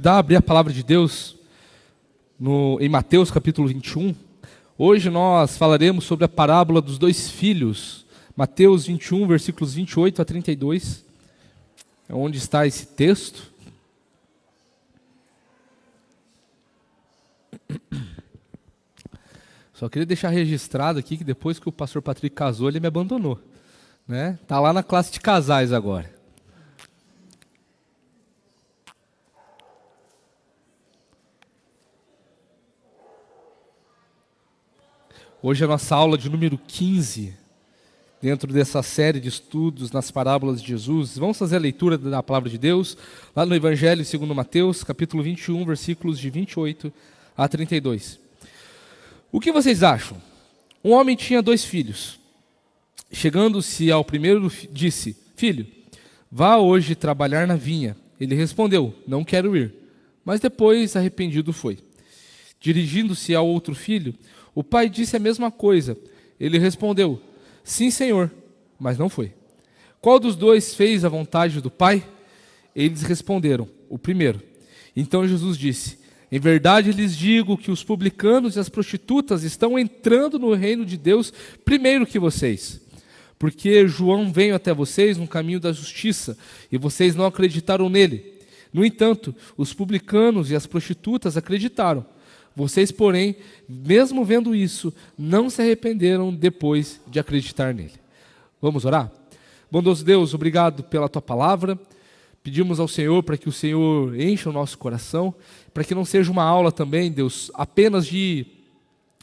Abrir a palavra de Deus em Mateus capítulo 21. Hoje nós falaremos sobre a parábola dos dois filhos. Mateus 21, versículos 28 a 32. É onde está esse texto. Só queria deixar registrado aqui que depois que o pastor Patrick casou, ele me abandonou, né? Tá lá na classe de casais agora. Hoje é a nossa aula de número 15, dentro dessa série de estudos nas parábolas de Jesus. Vamos fazer a leitura da palavra de Deus, lá no Evangelho segundo Mateus, capítulo 21, versículos de 28 a 32. O que vocês acham? Um homem tinha 2 filhos. Chegando-se ao primeiro, disse: Filho, vá hoje trabalhar na vinha. Ele respondeu: Não quero ir. Mas depois, arrependido, foi. Dirigindo-se ao outro filho, o pai disse a mesma coisa. Ele respondeu: Sim, senhor, mas não foi. Qual dos dois fez a vontade do pai? Eles responderam: O primeiro. Então Jesus disse: Em verdade lhes digo que os publicanos e as prostitutas estão entrando no reino de Deus primeiro que vocês. Porque João veio até vocês no caminho da justiça, e vocês não acreditaram nele. No entanto, os publicanos e as prostitutas acreditaram. Vocês, porém, mesmo vendo isso, não se arrependeram depois de acreditar nele. Vamos orar? Bondoso Deus, obrigado pela tua palavra. Pedimos ao Senhor para que o Senhor encha o nosso coração, para que não seja uma aula também, Deus, apenas de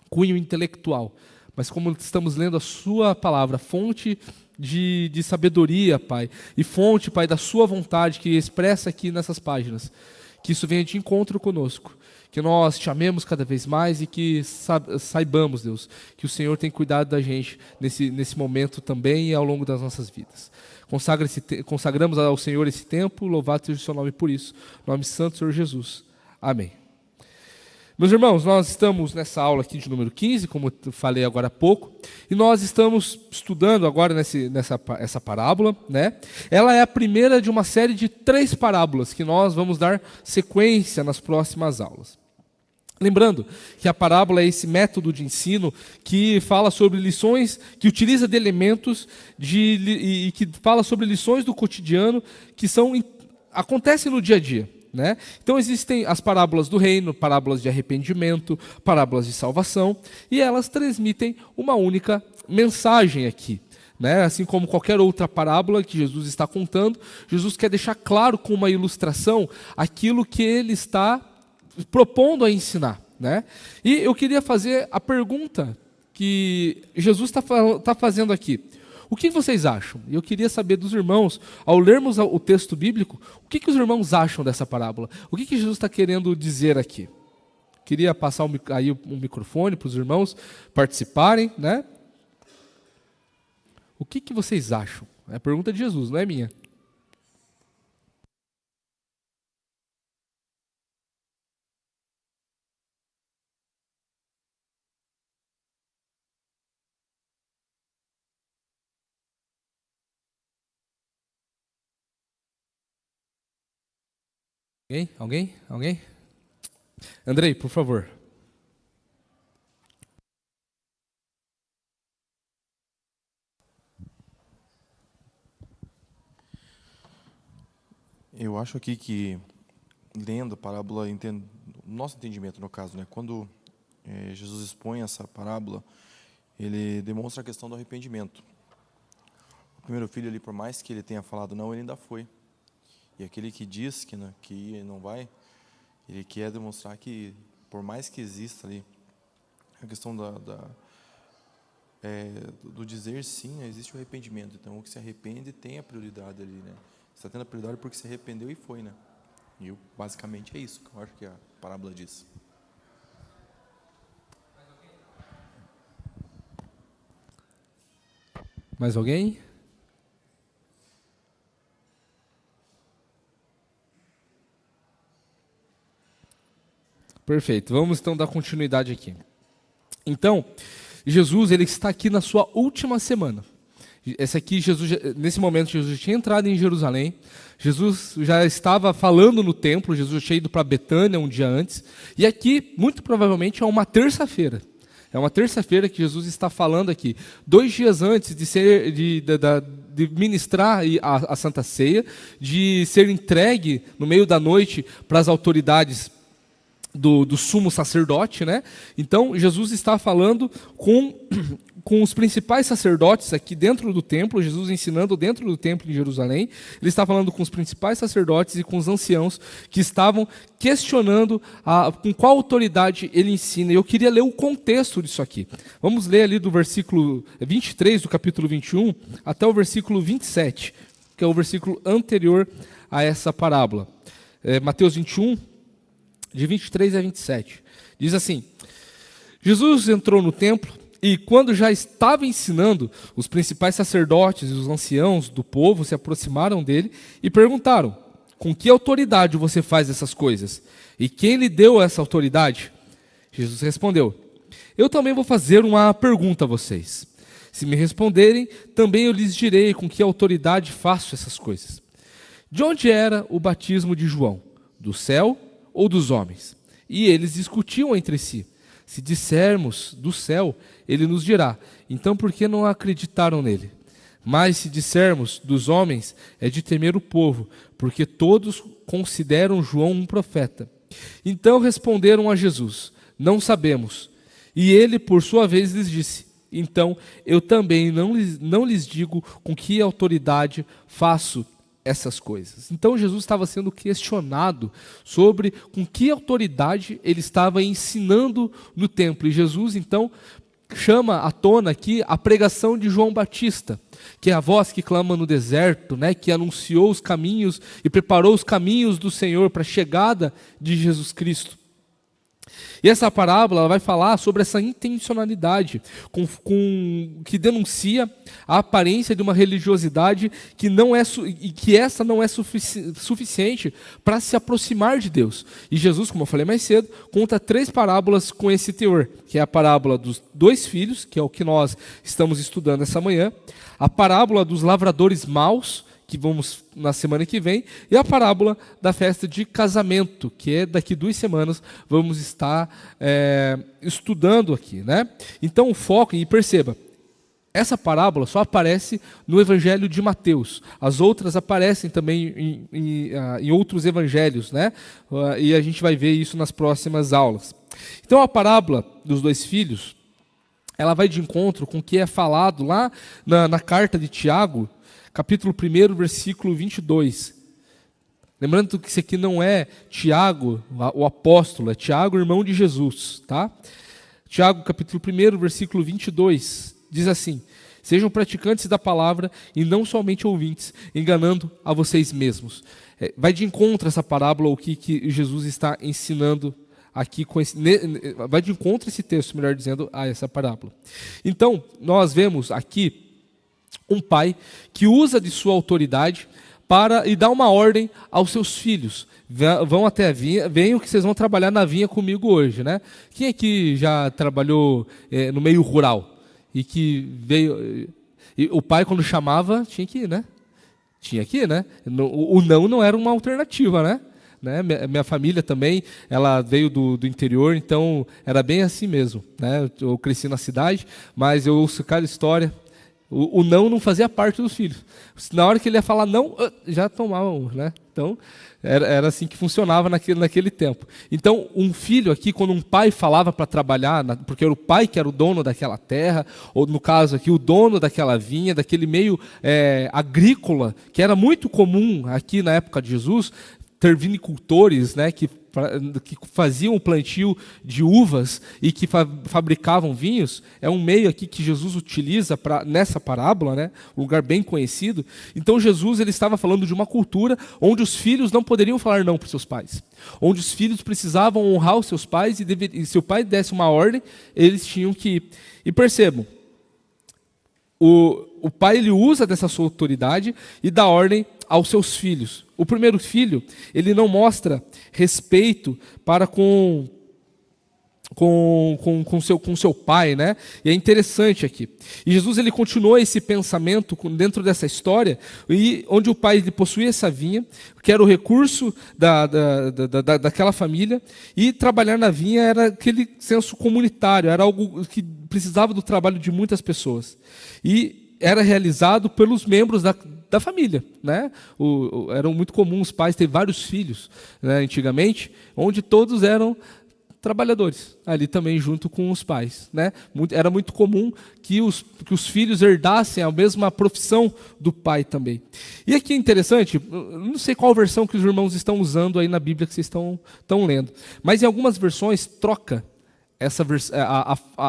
cunho intelectual, mas como estamos lendo a sua palavra, fonte de sabedoria, Pai, e fonte, Pai, da sua vontade que expressa aqui nessas páginas, que isso venha de encontro conosco, que nós te amemos cada vez mais e que saibamos, Deus, que o Senhor tem cuidado da gente nesse momento também e ao longo das nossas vidas. Consagramos ao Senhor esse tempo, louvado seja o seu nome por isso. Em nome santo do Senhor Jesus. Amém. Meus irmãos, nós estamos nessa aula aqui de número 15, como eu falei agora há pouco, e nós estamos estudando agora essa parábola, né? Ela é a primeira de uma série de 3 parábolas que nós vamos dar sequência nas próximas aulas. Lembrando que a parábola é esse método de ensino que fala sobre lições, que utiliza de elementos e que fala sobre lições do cotidiano que acontecem no dia a dia. Né? Então existem as parábolas do reino, parábolas de arrependimento, parábolas de salvação, e elas transmitem uma única mensagem aqui. Né? Assim como qualquer outra parábola que Jesus está contando, Jesus quer deixar claro com uma ilustração aquilo que ele está propondo a ensinar. Né? E eu queria fazer a pergunta que Jesus está fazendo aqui. O que vocês acham? Eu queria saber dos irmãos, ao lermos o texto bíblico, o que os irmãos acham dessa parábola? O que Jesus está querendo dizer aqui? Queria passar aí um microfone para os irmãos participarem, né? O que vocês acham? É a pergunta de Jesus, não é minha. Alguém? Andrei, por favor. Eu acho aqui que, lendo a parábola, nosso entendimento no caso, né, quando Jesus expõe essa parábola, ele demonstra a questão do arrependimento. O primeiro filho ali, por mais que ele tenha falado não, ele ainda foi. E aquele que diz que não vai, ele quer demonstrar que, por mais que exista ali a questão do dizer sim, existe o arrependimento. Então, o que se arrepende tem a prioridade ali, né? Você está tendo a prioridade porque se arrependeu e foi, né? E basicamente é isso que eu acho que a parábola diz. Mais alguém? Perfeito, vamos então dar continuidade aqui. Então, Jesus ele está aqui na sua última semana. Esse aqui, nesse momento, Jesus tinha entrado em Jerusalém, Jesus já estava falando no templo, Jesus tinha ido para Betânia um dia antes, e aqui, muito provavelmente, é uma terça-feira. É uma terça-feira que Jesus está falando aqui, 2 dias antes de ministrar a Santa Ceia, de ser entregue no meio da noite para as autoridades do sumo sacerdote, né? Então, Jesus está falando com os principais sacerdotes aqui dentro do templo, Jesus ensinando dentro do templo de Jerusalém. Ele está falando com os principais sacerdotes e com os anciãos que estavam questionando com qual autoridade ele ensina. E eu queria ler o contexto disso aqui. Vamos ler ali do versículo 23 do capítulo 21 até o versículo 27, que é o versículo anterior a essa parábola. Mateus 21, de 23 a 27. Diz assim: Jesus entrou no templo e, quando já estava ensinando, os principais sacerdotes e os anciãos do povo se aproximaram dele e perguntaram: com que autoridade você faz essas coisas? E quem lhe deu essa autoridade? Jesus respondeu: eu também vou fazer uma pergunta a vocês. Se me responderem, também eu lhes direi com que autoridade faço essas coisas. De onde era o batismo de João? Do céu ou dos homens? E eles discutiam entre si. Se dissermos do céu, ele nos dirá: então por que não acreditaram nele? Mas se dissermos dos homens, é de temer o povo, porque todos consideram João um profeta. Então responderam a Jesus: não sabemos. E ele, por sua vez, lhes disse: então eu também não lhes digo com que autoridade faço essas coisas. Então Jesus estava sendo questionado sobre com que autoridade ele estava ensinando no templo. E Jesus então chama à tona aqui a pregação de João Batista, que é a voz que clama no deserto, né, que anunciou os caminhos e preparou os caminhos do Senhor para a chegada de Jesus Cristo. E essa parábola ela vai falar sobre essa intencionalidade que denuncia a aparência de uma religiosidade que não é suficiente para se aproximar de Deus. E Jesus, como eu falei mais cedo, conta 3 parábolas com esse teor, que é a parábola dos 2 filhos, que é o que nós estamos estudando essa manhã, a parábola dos lavradores maus, que vamos na semana que vem, e a parábola da festa de casamento, que é daqui 2 semanas, vamos estar estudando aqui, né? Então o foco, e perceba, essa parábola só aparece no Evangelho de Mateus, as outras aparecem também em outros evangelhos, né? E a gente vai ver isso nas próximas aulas. Então a parábola dos 2 filhos, ela vai de encontro com o que é falado lá na carta de Tiago, capítulo 1, versículo 22. Lembrando que isso aqui não é Tiago, o apóstolo, é Tiago, irmão de Jesus, tá? Tiago, capítulo 1, versículo 22, diz assim: sejam praticantes da palavra e não somente ouvintes, enganando a vocês mesmos. Vai de encontro essa parábola, o que Jesus está ensinando aqui, vai de encontro esse texto, melhor dizendo, a essa parábola. Então, nós vemos aqui um pai que usa de sua autoridade e dá uma ordem aos seus filhos: vão até a vinha, venham que vocês vão trabalhar na vinha comigo hoje, né? Quem aqui já trabalhou no meio rural e que veio? E o pai, quando chamava, tinha que ir, né? Tinha que ir, né? O não era uma alternativa, né? Minha família também, ela veio do interior, então era bem assim mesmo, né? Eu cresci na cidade, mas eu ouço cada história. O não fazia parte dos filhos. Na hora que ele ia falar não, já tomavam, né? Então, era assim que funcionava naquele tempo. Então, um filho aqui, quando um pai falava para trabalhar, porque era o pai que era o dono daquela terra, ou no caso aqui, o dono daquela vinha, daquele meio agrícola, que era muito comum aqui na época de Jesus, ter vinicultores, né, que faziam o plantio de uvas e que fabricavam vinhos. É um meio aqui que Jesus utiliza nessa parábola, né, um lugar bem conhecido. Então Jesus ele estava falando de uma cultura onde os filhos não poderiam falar não para os seus pais, onde os filhos precisavam honrar os seus pais e se o pai desse uma ordem, eles tinham que ir. E percebam, o pai ele usa dessa sua autoridade e dá ordem aos seus filhos. O primeiro filho, ele não mostra respeito para com com seu pai, né? E é interessante aqui. E Jesus ele continuou esse pensamento dentro dessa história, e onde o pai ele possuía essa vinha, que era o recurso daquela família, e trabalhar na vinha era aquele senso comunitário, era algo que precisava do trabalho de muitas pessoas. E era realizado pelos membros da família, né? Eram muito comuns os pais ter vários filhos, né, antigamente, onde todos eram trabalhadores, ali também junto com os pais, né? Era muito comum que os filhos herdassem a mesma profissão do pai também. E aqui é interessante, não sei qual versão que os irmãos estão usando aí na Bíblia que vocês estão lendo, mas em algumas versões troca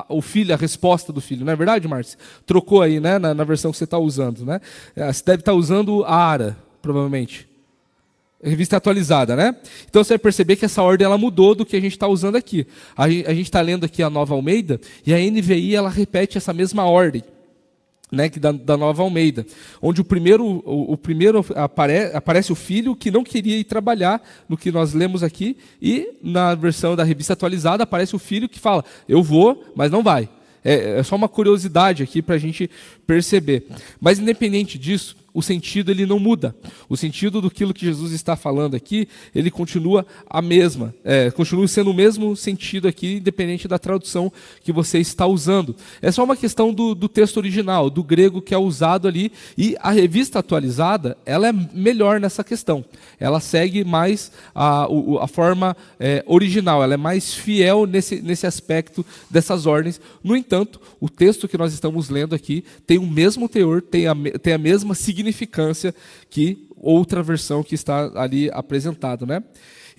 o filho, a resposta do filho, não é verdade, Márcia? Trocou aí, né, na versão que você está usando, né? Você deve estar usando a ARA, provavelmente. Revista atualizada, né? Então você vai perceber que essa ordem ela mudou do que a gente está usando aqui. A gente está lendo aqui a Nova Almeida, e a NVI ela repete essa mesma ordem, né, que da Nova Almeida, onde o primeiro aparece o filho que não queria ir trabalhar, no que nós lemos aqui, e na versão da Revista Atualizada aparece o filho que fala, eu vou, mas não vai. É só uma curiosidade aqui para a gente perceber. Mas independente disso, o sentido ele não muda. O sentido do que Jesus está falando aqui, ele continua a mesma. Continua sendo o mesmo sentido aqui, independente da tradução que você está usando. É só uma questão do texto original, do grego que é usado ali. E a Revista Atualizada, ela é melhor nessa questão. Ela segue mais a forma original, ela é mais fiel nesse aspecto dessas ordens. No entanto, o texto que nós estamos lendo aqui tem o mesmo teor, tem a mesma significância que outra versão que está ali apresentada, né?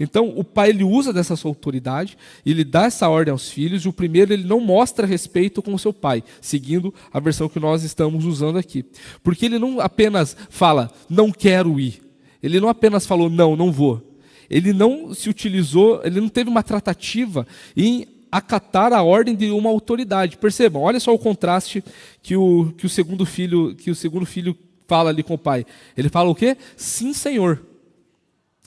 Então, o pai ele usa dessa sua autoridade, ele dá essa ordem aos filhos, e o primeiro ele não mostra respeito com o seu pai, seguindo a versão que nós estamos usando aqui. Porque ele não apenas fala, não quero ir. Ele não apenas falou, não vou. Ele não se utilizou, ele não teve uma tratativa em acatar a ordem de uma autoridade. Percebam, olha só o contraste que o segundo filho fala ali com o pai. Ele fala o quê? Sim, Senhor.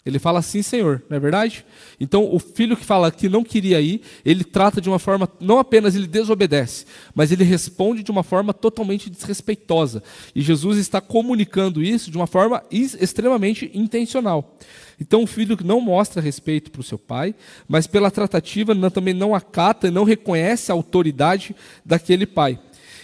Ele fala sim, Senhor, não é verdade? Então, o filho que fala que não queria ir, ele trata de uma forma, não apenas ele desobedece, mas ele responde de uma forma totalmente desrespeitosa. E Jesus está comunicando isso de uma forma extremamente intencional. Então, o filho não mostra respeito para o seu pai, mas pela tratativa também não acata e não reconhece a autoridade daquele pai.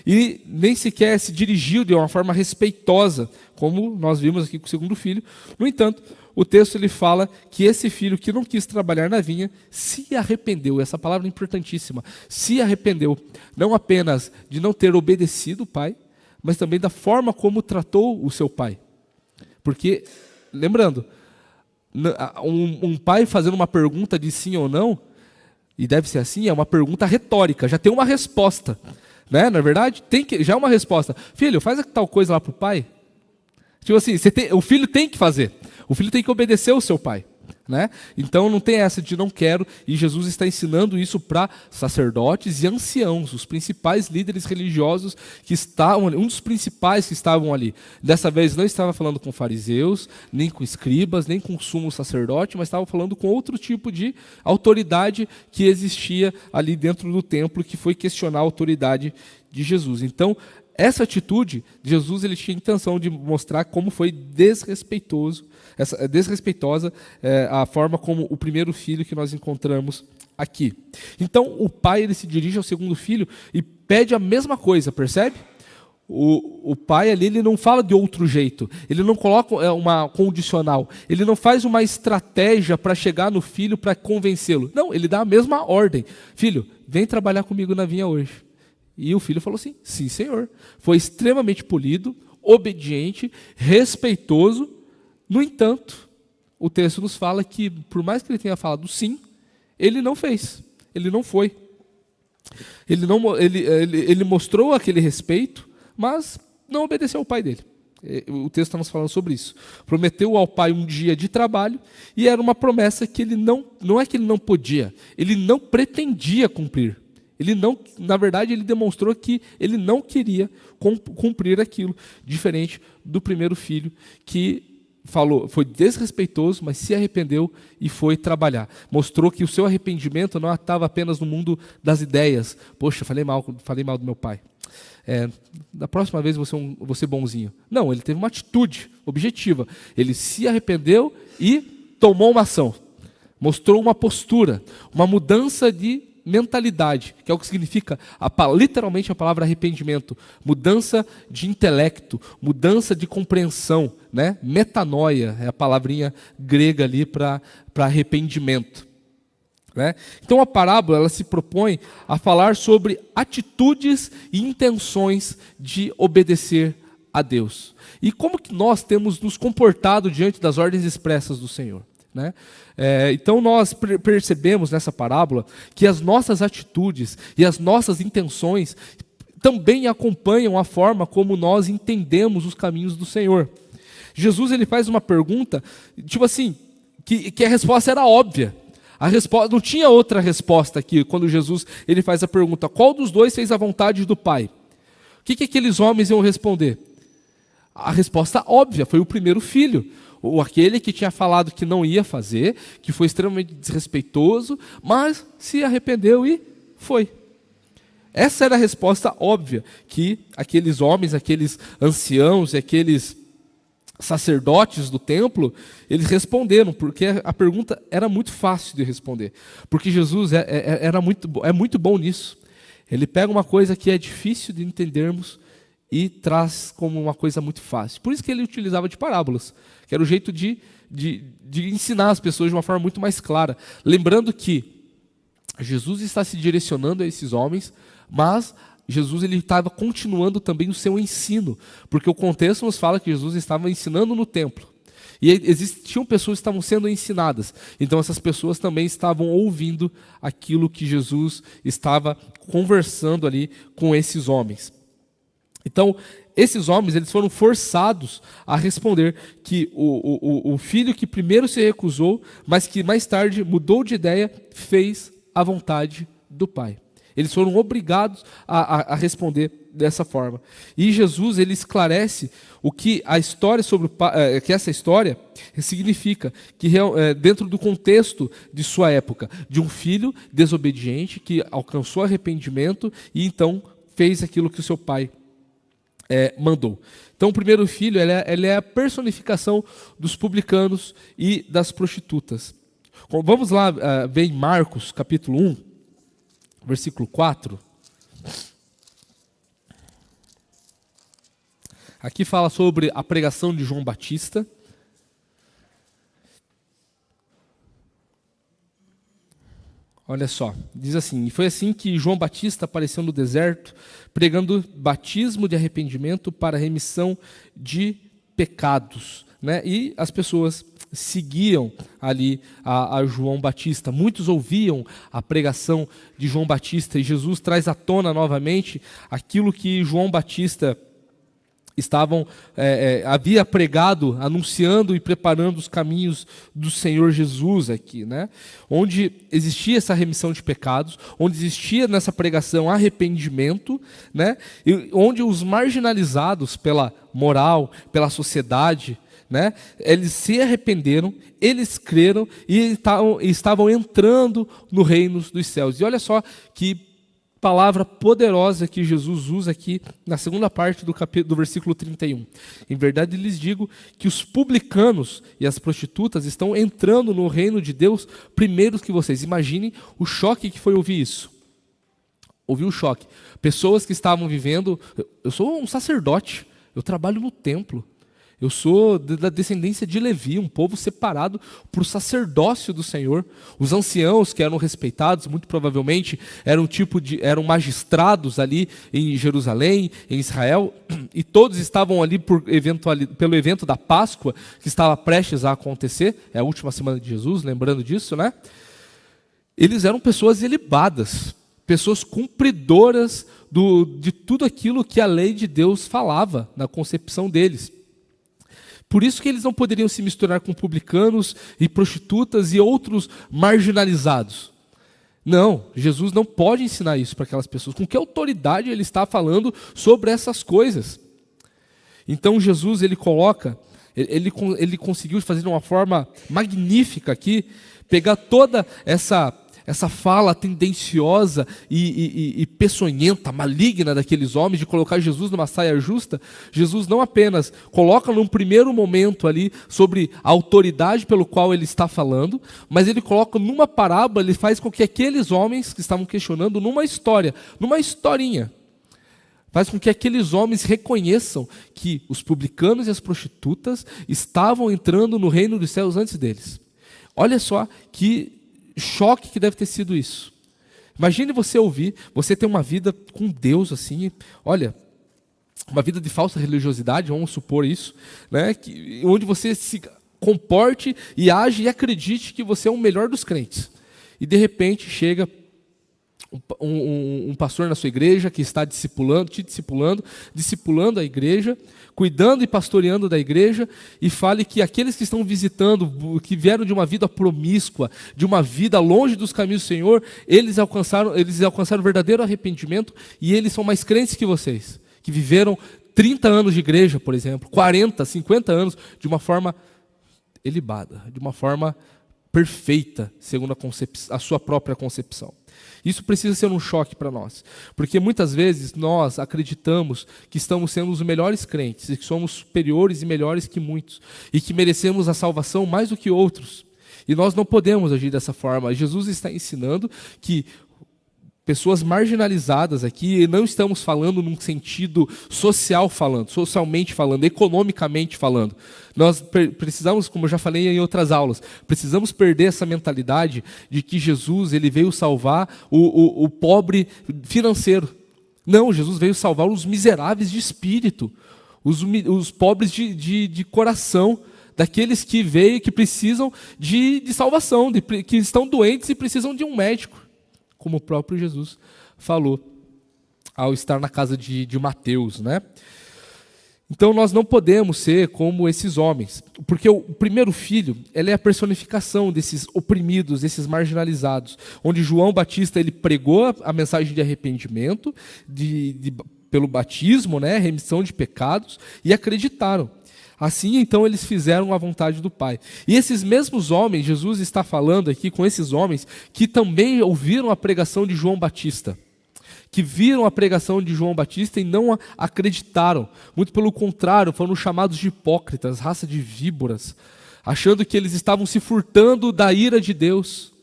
E nem sequer se dirigiu de uma forma respeitosa, como nós vimos aqui com o segundo filho. No entanto, o texto ele fala que esse filho que não quis trabalhar na vinha se arrependeu. Essa palavra é importantíssima. Se arrependeu, não apenas de não ter obedecido o pai, mas também da forma como tratou o seu pai. Porque, lembrando, um pai fazendo uma pergunta de sim ou não, e deve ser assim, é uma pergunta retórica, já tem uma resposta. Né? Na verdade, já é uma resposta. Filho, faz tal coisa lá para o pai. Tipo assim, o filho tem que fazer. O filho tem que obedecer ao seu pai. Né? Então não tem essa de não quero. E Jesus está ensinando isso para sacerdotes e anciãos, os principais líderes religiosos que estavam ali, um dos principais que estavam ali. Dessa vez não estava falando com fariseus, nem com escribas, nem com sumo sacerdote, mas estava falando com outro tipo de autoridade que existia ali dentro do templo, que foi questionar a autoridade de Jesus. Então, essa atitude de Jesus, ele tinha a intenção de mostrar como foi desrespeitosa a forma como o primeiro filho que nós encontramos aqui. Então, o pai ele se dirige ao segundo filho e pede a mesma coisa, percebe? O pai ali ele não fala de outro jeito, ele não coloca uma condicional, ele não faz uma estratégia para chegar no filho para convencê-lo. Não, ele dá a mesma ordem. Filho, vem trabalhar comigo na vinha hoje. E o filho falou assim, sim, Senhor. Foi extremamente polido, obediente, respeitoso. No entanto, o texto nos fala que, por mais que ele tenha falado sim, ele não fez, ele não foi. Ele mostrou aquele respeito, mas não obedeceu ao pai dele. O texto está nos falando sobre isso. Prometeu ao pai um dia de trabalho, e era uma promessa que ele não é que ele não podia, ele não pretendia cumprir. Na verdade, ele demonstrou que ele não queria cumprir aquilo, diferente do primeiro filho, que foi desrespeitoso, mas se arrependeu e foi trabalhar. Mostrou que o seu arrependimento não estava apenas no mundo das ideias. Poxa, falei mal do meu pai. Da próxima vez vou ser bonzinho. Não, ele teve uma atitude objetiva. Ele se arrependeu e tomou uma ação. Mostrou uma postura, uma mudança de mentalidade, que é o que significa literalmente a palavra arrependimento. Mudança de intelecto, mudança de compreensão, né? Metanoia é a palavrinha grega ali para arrependimento. Né? Então a parábola ela se propõe a falar sobre atitudes e intenções de obedecer a Deus. E como que nós temos nos comportado diante das ordens expressas do Senhor. Né? Então nós percebemos nessa parábola que as nossas atitudes e as nossas intenções também acompanham a forma como nós entendemos os caminhos do Senhor. Jesus ele faz uma pergunta, tipo assim, que a resposta era óbvia. A resposta, não tinha outra resposta aqui, quando Jesus ele faz a pergunta, qual dos dois fez a vontade do Pai? O que aqueles homens iam responder? A resposta óbvia, foi o primeiro filho. Ou aquele que tinha falado que não ia fazer, que foi extremamente desrespeitoso, mas se arrependeu e foi. Essa era a resposta óbvia que aqueles homens, aqueles anciãos e aqueles sacerdotes do templo, eles responderam, porque a pergunta era muito fácil de responder. Porque Jesus é muito bom nisso. Ele pega uma coisa que é difícil de entendermos e traz como uma coisa muito fácil. Por isso que ele utilizava de parábolas, que era o jeito de ensinar as pessoas de uma forma muito mais clara. Lembrando que Jesus está se direcionando a esses homens, mas Jesus ele estava continuando também o seu ensino, porque o contexto nos fala que Jesus estava ensinando no templo. E existiam pessoas que estavam sendo ensinadas. Então essas pessoas também estavam ouvindo aquilo que Jesus estava conversando ali com esses homens. Então, esses homens eles foram forçados a responder que o filho que primeiro se recusou, mas que mais tarde mudou de ideia, fez a vontade do Pai. Eles foram obrigados a responder dessa forma. E Jesus ele esclarece o que a história sobre que essa história significa, que dentro do contexto de sua época, de um filho desobediente que alcançou arrependimento e então fez aquilo que o seu pai mandou. Então o primeiro filho ele é a personificação dos publicanos e das prostitutas. Vamos lá ver em Marcos capítulo 1, versículo 4. Aqui fala sobre a pregação de João Batista. Olha só, diz assim: e foi assim que João Batista apareceu no deserto, pregando batismo de arrependimento para remissão de pecados. Né? E as pessoas seguiam ali a João Batista. Muitos ouviam a pregação de João Batista, e Jesus traz à tona novamente aquilo que João Batista havia pregado, anunciando e preparando os caminhos do Senhor Jesus aqui, né? Onde existia essa remissão de pecados, onde existia nessa pregação arrependimento, né? E onde os marginalizados pela moral, pela sociedade, né? Eles se arrependeram, eles creram e estavam entrando no reino dos céus. E olha só que palavra poderosa que Jesus usa aqui na segunda parte do versículo 31. Em verdade lhes digo que os publicanos e as prostitutas estão entrando no reino de Deus primeiro que vocês. Imaginem o choque que foi ouvir isso. Ouvir o choque. Pessoas que estavam vivendo... Eu sou um sacerdote, eu trabalho no templo. Eu sou da descendência de Levi, um povo separado para o sacerdócio do Senhor. Os anciãos que eram respeitados, muito provavelmente, eram magistrados ali em Jerusalém, em Israel, e todos estavam ali pelo evento da Páscoa, que estava prestes a acontecer, é a última semana de Jesus, lembrando disso, né? Eles eram pessoas ilibadas, pessoas cumpridoras de tudo aquilo que a lei de Deus falava na concepção deles. Por isso que eles não poderiam se misturar com publicanos e prostitutas e outros marginalizados. Não, Jesus não pode ensinar isso para aquelas pessoas. Com que autoridade ele está falando sobre essas coisas? Então Jesus ele coloca Ele conseguiu fazer de uma forma magnífica aqui, pegar toda essa fala tendenciosa e peçonhenta, maligna daqueles homens, de colocar Jesus numa saia justa. Jesus não apenas coloca num primeiro momento ali sobre a autoridade pelo qual ele está falando, mas ele coloca numa parábola, ele faz com que aqueles homens que estavam questionando numa historinha, faz com que aqueles homens reconheçam que os publicanos e as prostitutas estavam entrando no reino dos céus antes deles. Olha só que choque que deve ter sido isso. Imagine você ouvir, você ter uma vida com Deus assim, olha, uma vida de falsa religiosidade, vamos supor isso, né? Onde você se comporte e age e acredite que você é o melhor dos crentes. E de repente chega um pastor na sua igreja que está discipulando a igreja, cuidando e pastoreando da igreja, e fale que aqueles que estão visitando, que vieram de uma vida promíscua, de uma vida longe dos caminhos do Senhor, eles alcançaram o verdadeiro arrependimento, e eles são mais crentes que vocês, que viveram 30 anos de igreja, por exemplo, 40, 50 anos, de uma forma ilibada, de uma forma perfeita, segundo a sua própria concepção. Isso precisa ser um choque para nós, porque muitas vezes nós acreditamos que estamos sendo os melhores crentes, e que somos superiores e melhores que muitos, e que merecemos a salvação mais do que outros, e nós não podemos agir dessa forma. Jesus está ensinando que pessoas marginalizadas aqui, e não estamos falando num sentido socialmente falando, economicamente falando. Nós precisamos, como eu já falei em outras aulas, precisamos perder essa mentalidade de que Jesus ele veio salvar o pobre financeiro. Não, Jesus veio salvar os miseráveis de espírito, os pobres de coração, daqueles que precisam de salvação, que estão doentes e precisam de um médico, como o próprio Jesus falou ao estar na casa de Mateus, né? Então nós não podemos ser como esses homens, porque o primeiro filho, ele é a personificação desses oprimidos, desses marginalizados, onde João Batista ele pregou a mensagem de arrependimento, pelo batismo, né, remissão de pecados, e acreditaram. Assim, então, eles fizeram a vontade do Pai. E esses mesmos homens, Jesus está falando aqui com esses homens que também ouviram a pregação de João Batista, que viram a pregação de João Batista e não acreditaram. Muito pelo contrário, foram chamados de hipócritas, raça de víboras, achando que eles estavam se furtando da ira de Deus,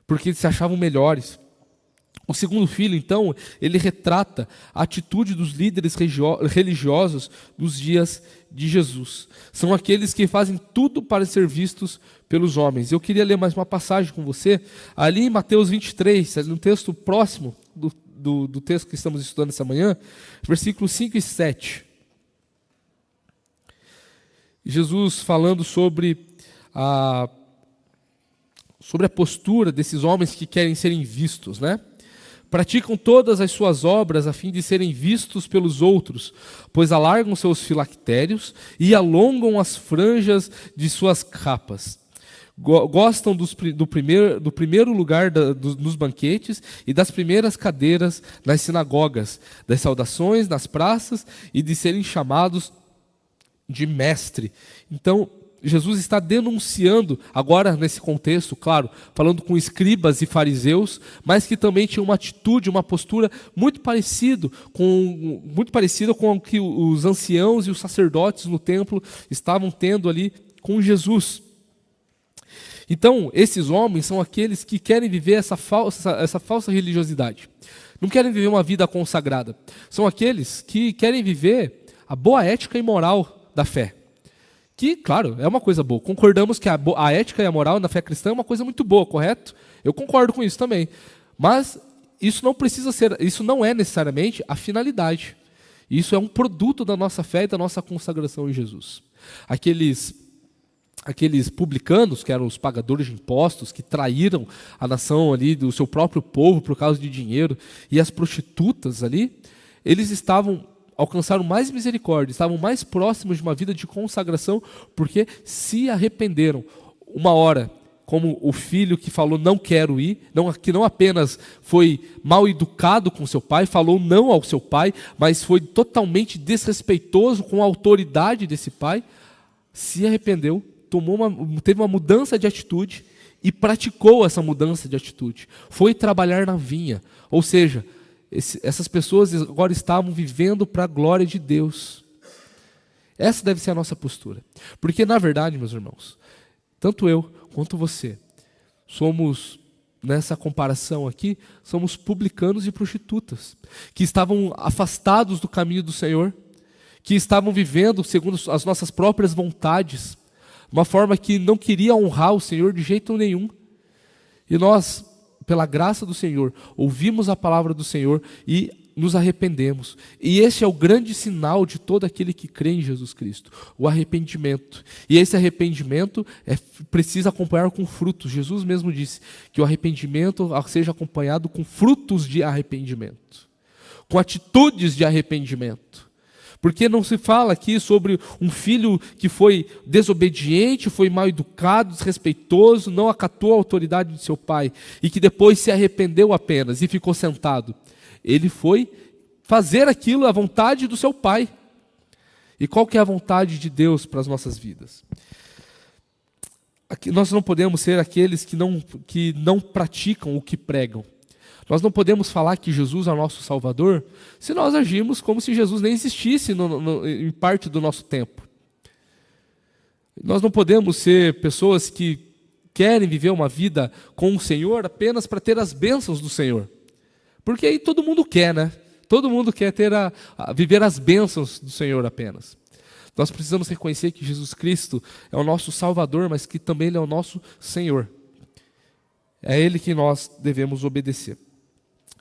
porque eles se achavam melhores. O segundo filho, então, ele retrata a atitude dos líderes religiosos nos dias de Jesus. São aqueles que fazem tudo para ser vistos pelos homens. Eu queria ler mais uma passagem com você, ali em Mateus 23, no texto próximo do texto que estamos estudando essa manhã, versículos 5 e 7. Jesus falando sobre a postura desses homens que querem serem vistos, né? Praticam todas as suas obras a fim de serem vistos pelos outros, pois alargam seus filactérios e alongam as franjas de suas capas. Gostam do primeiro lugar nos banquetes e das primeiras cadeiras nas sinagogas, das saudações nas praças e de serem chamados de mestre. Então, Jesus está denunciando, agora nesse contexto, claro, falando com escribas e fariseus, mas que também tinham uma atitude, uma postura muito parecida com o que os anciãos e os sacerdotes no templo estavam tendo ali com Jesus. Então, esses homens são aqueles que querem viver essa falsa religiosidade. Não querem viver uma vida consagrada. São aqueles que querem viver a boa ética e moral da fé. Que, claro, é uma coisa boa. Concordamos que a ética e a moral na fé cristã é uma coisa muito boa, correto? Eu concordo com isso também. Mas isso não é necessariamente a finalidade. Isso é um produto da nossa fé e da nossa consagração em Jesus. Aqueles publicanos, que eram os pagadores de impostos, que traíram a nação ali do seu próprio povo por causa de dinheiro, e as prostitutas ali, eles alcançaram mais misericórdia, estavam mais próximos de uma vida de consagração, porque se arrependeram. Uma hora como o filho que falou não quero ir, que não apenas foi mal educado com seu pai, falou não ao seu pai, mas foi totalmente desrespeitoso com a autoridade desse pai, se arrependeu, teve uma mudança de atitude e praticou essa mudança de atitude. Foi trabalhar na vinha, ou seja, essas pessoas agora estavam vivendo para a glória de Deus. Essa deve ser a nossa postura. Porque, na verdade, meus irmãos, tanto eu quanto você somos, nessa comparação aqui, somos publicanos e prostitutas, que estavam afastados do caminho do Senhor, que estavam vivendo segundo as nossas próprias vontades, uma forma que não queria honrar o Senhor de jeito nenhum. E nós, pela graça do Senhor, ouvimos a palavra do Senhor e nos arrependemos. E esse é o grande sinal de todo aquele que crê em Jesus Cristo, o arrependimento. E esse arrependimento precisa acompanhar com frutos. Jesus mesmo disse que o arrependimento seja acompanhado com frutos de arrependimento, com atitudes de arrependimento. Porque não se fala aqui sobre um filho que foi desobediente, foi mal educado, desrespeitoso, não acatou a autoridade de seu pai e que depois se arrependeu apenas e ficou sentado. Ele foi fazer aquilo à vontade do seu pai. E qual que é a vontade de Deus para as nossas vidas? Aqui, nós não podemos ser aqueles que não praticam o que pregam. Nós não podemos falar que Jesus é o nosso Salvador se nós agimos como se Jesus nem existisse em parte do nosso tempo. Nós não podemos ser pessoas que querem viver uma vida com o Senhor apenas para ter as bênçãos do Senhor. Porque aí todo mundo quer, né? Todo mundo quer viver as bênçãos do Senhor apenas. Nós precisamos reconhecer que Jesus Cristo é o nosso Salvador, mas que também Ele é o nosso Senhor. É a Ele que nós devemos obedecer.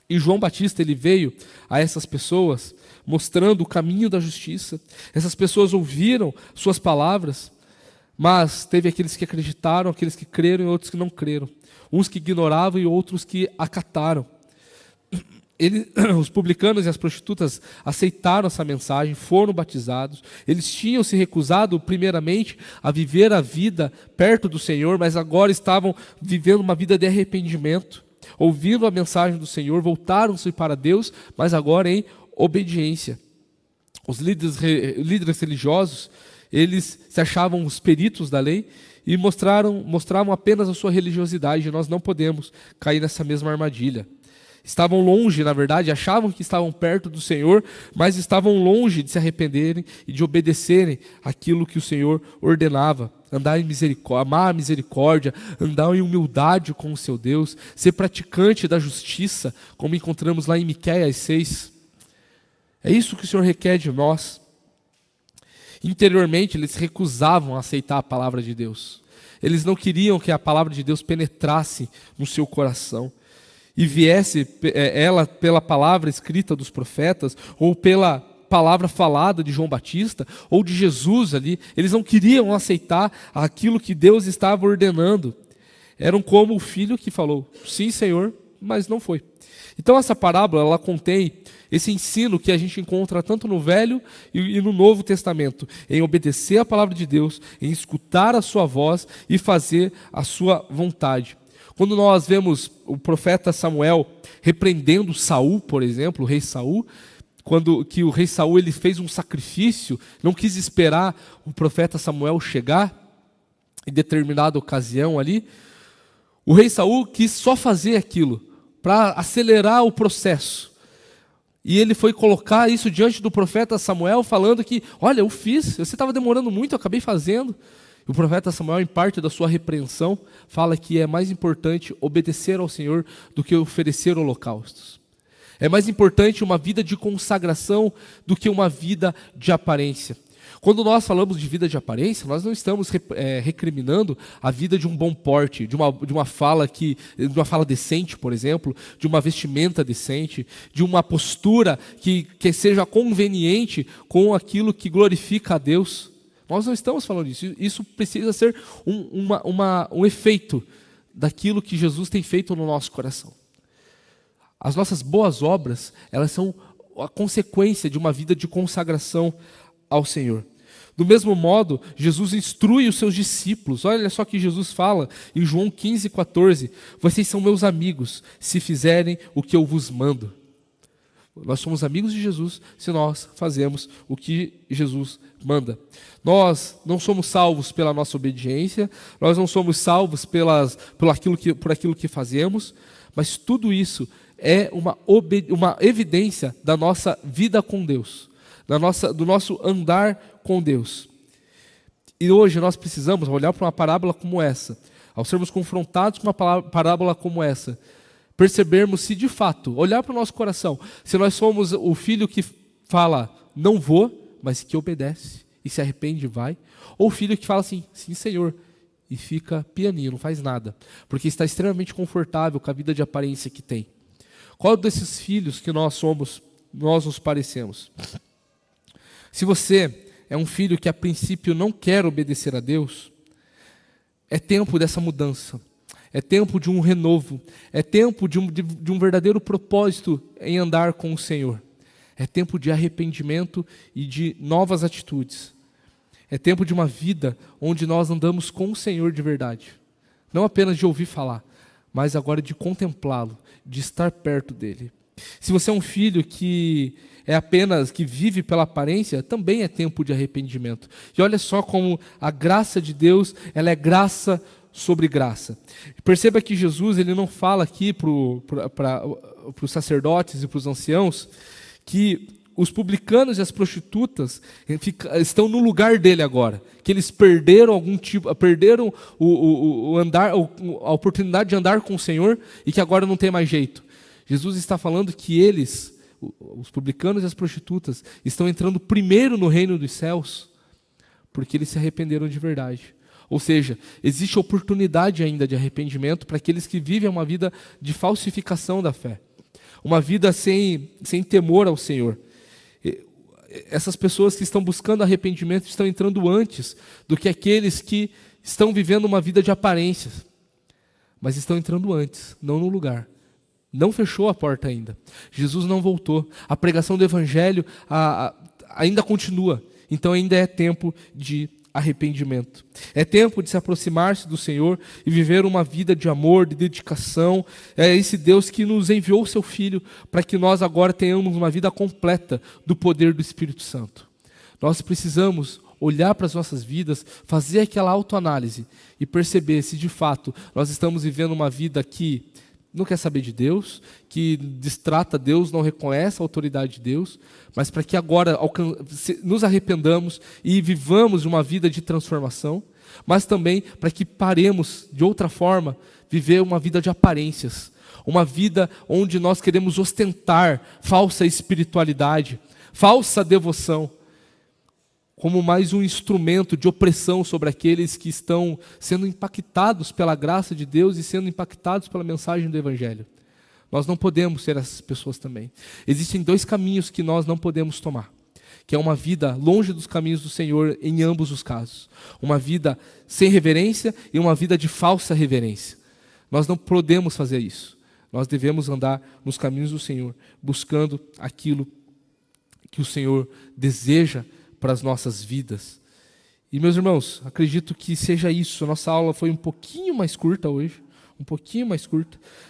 E João Batista, ele veio a essas pessoas mostrando o caminho da justiça. Essas pessoas ouviram suas palavras, mas teve aqueles que acreditaram, aqueles que creram e outros que não creram. Uns que ignoravam e outros que acataram. Os publicanos e as prostitutas aceitaram essa mensagem, foram batizados. Eles tinham se recusado primeiramente a viver a vida perto do Senhor, mas agora estavam vivendo uma vida de arrependimento. Ouvindo a mensagem do Senhor, voltaram-se para Deus, mas agora em obediência. Os líderes religiosos, eles se achavam os peritos da lei e mostravam apenas a sua religiosidade. Nós não podemos cair nessa mesma armadilha. Estavam longe, na verdade, achavam que estavam perto do Senhor, mas estavam longe de se arrependerem e de obedecerem aquilo que o Senhor ordenava. Andar em misericórdia, amar a misericórdia, andar em humildade com o seu Deus, ser praticante da justiça, como encontramos lá em Miqueias 6. É isso que o Senhor requer de nós. Interiormente, eles recusavam a aceitar a palavra de Deus. Eles não queriam que a palavra de Deus penetrasse no seu coração e viesse ela pela palavra escrita dos profetas ou pela palavra falada de João Batista ou de Jesus ali. Eles não queriam aceitar aquilo que Deus estava ordenando. Eram como o filho que falou, sim, Senhor, mas não foi. Então essa parábola, ela contém esse ensino que a gente encontra tanto no Velho e no Novo Testamento, em obedecer a palavra de Deus, em escutar a sua voz e fazer a sua vontade. Quando nós vemos o profeta Samuel repreendendo Saul, por exemplo, o rei Saul, que o rei Saul ele fez um sacrifício, não quis esperar o profeta Samuel chegar em determinada ocasião ali, o rei Saul quis só fazer aquilo para acelerar o processo. E ele foi colocar isso diante do profeta Samuel, falando que, olha, eu fiz, você estava demorando muito, eu acabei fazendo. O profeta Samuel, em parte da sua repreensão, fala que é mais importante obedecer ao Senhor do que oferecer holocaustos. É mais importante uma vida de consagração do que uma vida de aparência. Quando nós falamos de vida de aparência, nós não estamos recriminando a vida de um bom porte, de uma fala decente, por exemplo, de uma vestimenta decente, de uma postura que seja conveniente com aquilo que glorifica a Deus. Nós não estamos falando disso. Isso precisa ser um efeito daquilo que Jesus tem feito no nosso coração. As nossas boas obras, elas são a consequência de uma vida de consagração ao Senhor. Do mesmo modo, Jesus instrui os seus discípulos. Olha só que Jesus fala em João 15,14: vocês são meus amigos, se fizerem o que eu vos mando. Nós somos amigos de Jesus se nós fazemos o que Jesus manda. Nós não somos salvos pela nossa obediência, nós não somos salvos por aquilo que fazemos, mas tudo isso é uma evidência da nossa vida com Deus, do nosso andar com Deus. E hoje nós precisamos olhar para uma parábola como essa, ao sermos confrontados com uma parábola como essa, percebermos se de fato, olhar para o nosso coração, se nós somos o filho que fala, não vou, mas que obedece e se arrepende e vai, ou o filho que fala assim, sim Senhor, e fica pianinho, não faz nada, porque está extremamente confortável com a vida de aparência que tem. Qual desses filhos que nós somos, nós nos parecemos? Se você é um filho que a princípio não quer obedecer a Deus, é tempo dessa mudança. É tempo de um renovo, é tempo de um verdadeiro propósito em andar com o Senhor. É tempo de arrependimento e de novas atitudes. É tempo de uma vida onde nós andamos com o Senhor de verdade. Não apenas de ouvir falar, mas agora de contemplá-lo, de estar perto dele. Se você é um filho que vive pela aparência, também é tempo de arrependimento. E olha só como a graça de Deus, ela é graça sobre graça. Perceba que Jesus ele não fala aqui para os sacerdotes e para os anciãos que os publicanos e as prostitutas estão no lugar dele agora, que eles perderam a oportunidade de andar com o Senhor e que agora não tem mais jeito. Jesus está falando que eles, os publicanos e as prostitutas, estão entrando primeiro no reino dos céus porque eles se arrependeram de verdade. Ou seja, existe oportunidade ainda de arrependimento para aqueles que vivem uma vida de falsificação da fé. Uma vida sem temor ao Senhor. Essas pessoas que estão buscando arrependimento estão entrando antes do que aqueles que estão vivendo uma vida de aparências. Mas estão entrando antes, não no lugar. Não fechou a porta ainda. Jesus não voltou. A pregação do Evangelho ainda continua. Então ainda é tempo de arrependimento. É tempo de se aproximar-se do Senhor e viver uma vida de amor, de dedicação. É esse Deus que nos enviou o seu Filho para que nós agora tenhamos uma vida completa do poder do Espírito Santo. Nós precisamos olhar para as nossas vidas, fazer aquela autoanálise e perceber se de fato nós estamos vivendo uma vida que não quer saber de Deus, que destrata Deus, não reconhece a autoridade de Deus, mas para que agora nos arrependamos e vivamos uma vida de transformação, mas também para que paremos, de outra forma, viver uma vida de aparências, uma vida onde nós queremos ostentar falsa espiritualidade, falsa devoção, como mais um instrumento de opressão sobre aqueles que estão sendo impactados pela graça de Deus e sendo impactados pela mensagem do Evangelho. Nós não podemos ser essas pessoas também. Existem dois caminhos que nós não podemos tomar, que é uma vida longe dos caminhos do Senhor em ambos os casos. Uma vida sem reverência e uma vida de falsa reverência. Nós não podemos fazer isso. Nós devemos andar nos caminhos do Senhor, buscando aquilo que o Senhor deseja para as nossas vidas. E meus irmãos, acredito que seja isso. A nossa aula foi um pouquinho mais curta hoje,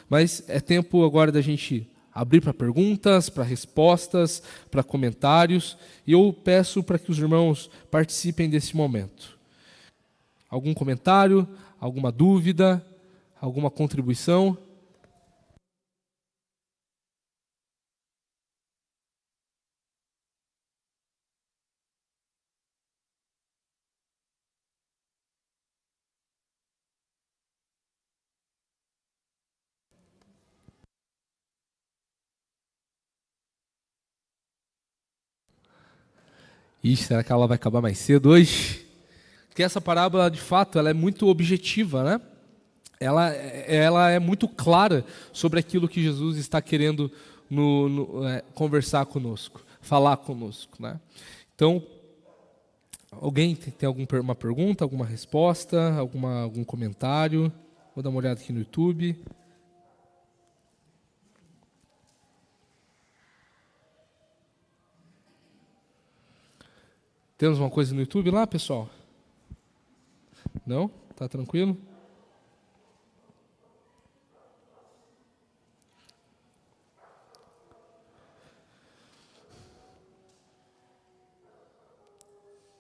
mas é tempo agora da gente abrir para perguntas, para respostas, para comentários, e eu peço para que os irmãos participem desse momento. Algum comentário, alguma dúvida, alguma contribuição? Ixi, será que ela vai acabar mais cedo hoje? Porque essa parábola, de fato, ela é muito objetiva, né? Ela é muito clara sobre aquilo que Jesus está querendo conversar conosco, falar conosco, né? Então, alguém tem alguma pergunta, alguma resposta, algum comentário? Vou dar uma olhada aqui no YouTube. Temos uma coisa no YouTube lá, pessoal? Não? Tá tranquilo?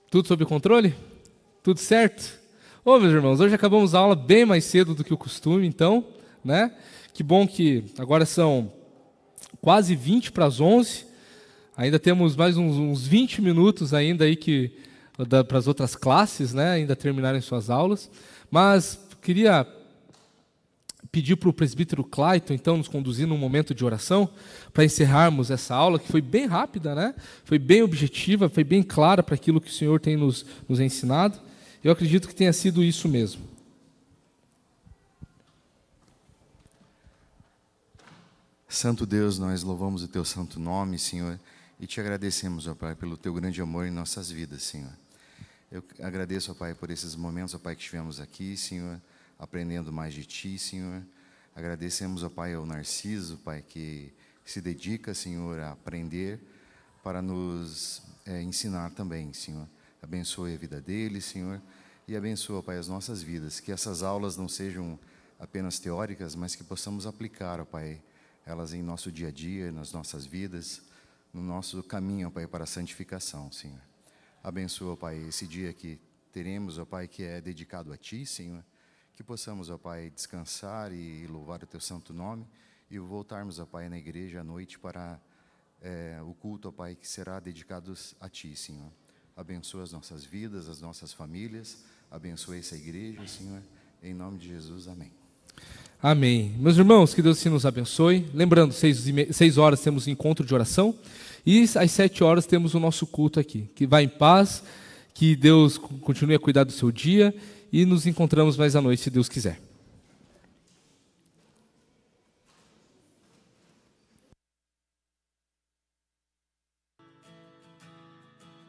Tudo sob controle? Tudo certo? Ô, meus irmãos, hoje acabamos a aula bem mais cedo do que o costume, então, né? Que bom que agora são quase 20 para as 11. Ainda temos mais uns 20 minutos ainda aí para as outras classes, né? Ainda terminarem suas aulas. Mas queria pedir para o presbítero Clayton, então, nos conduzir num momento de oração, para encerrarmos essa aula, que foi bem rápida, né? Foi bem objetiva, foi bem clara para aquilo que o Senhor tem nos ensinado. Eu acredito que tenha sido isso mesmo. Santo Deus, nós louvamos o Teu santo nome, Senhor, e Te agradecemos, ó Pai, pelo Teu grande amor em nossas vidas, Senhor. Eu agradeço, ó Pai, por esses momentos, ó Pai, que estivemos aqui, Senhor, aprendendo mais de Ti, Senhor. Agradecemos, ó Pai, ao Narciso, Pai, que se dedica, Senhor, a aprender para nos ensinar também, Senhor. Abençoe a vida dele, Senhor, e abençoa, Pai, as nossas vidas. Que essas aulas não sejam apenas teóricas, mas que possamos aplicar, ó Pai, elas em nosso dia a dia, nas nossas vidas, no nosso caminho, ó Pai, para a santificação, Senhor. Abençoa, ó Pai, esse dia que teremos, ó Pai, que é dedicado a Ti, Senhor. Que possamos, ó Pai, descansar e louvar o Teu santo nome e voltarmos, ó Pai, na igreja à noite para o culto, ó Pai, que será dedicado a Ti, Senhor. Abençoa as nossas vidas, as nossas famílias, abençoa essa igreja, Senhor, em nome de Jesus, amém. Amém. Meus irmãos, que Deus nos abençoe. Lembrando, 6 horas temos encontro de oração e às 7 horas temos o nosso culto aqui. Que vá em paz, que Deus continue a cuidar do seu dia e nos encontramos mais à noite, se Deus quiser.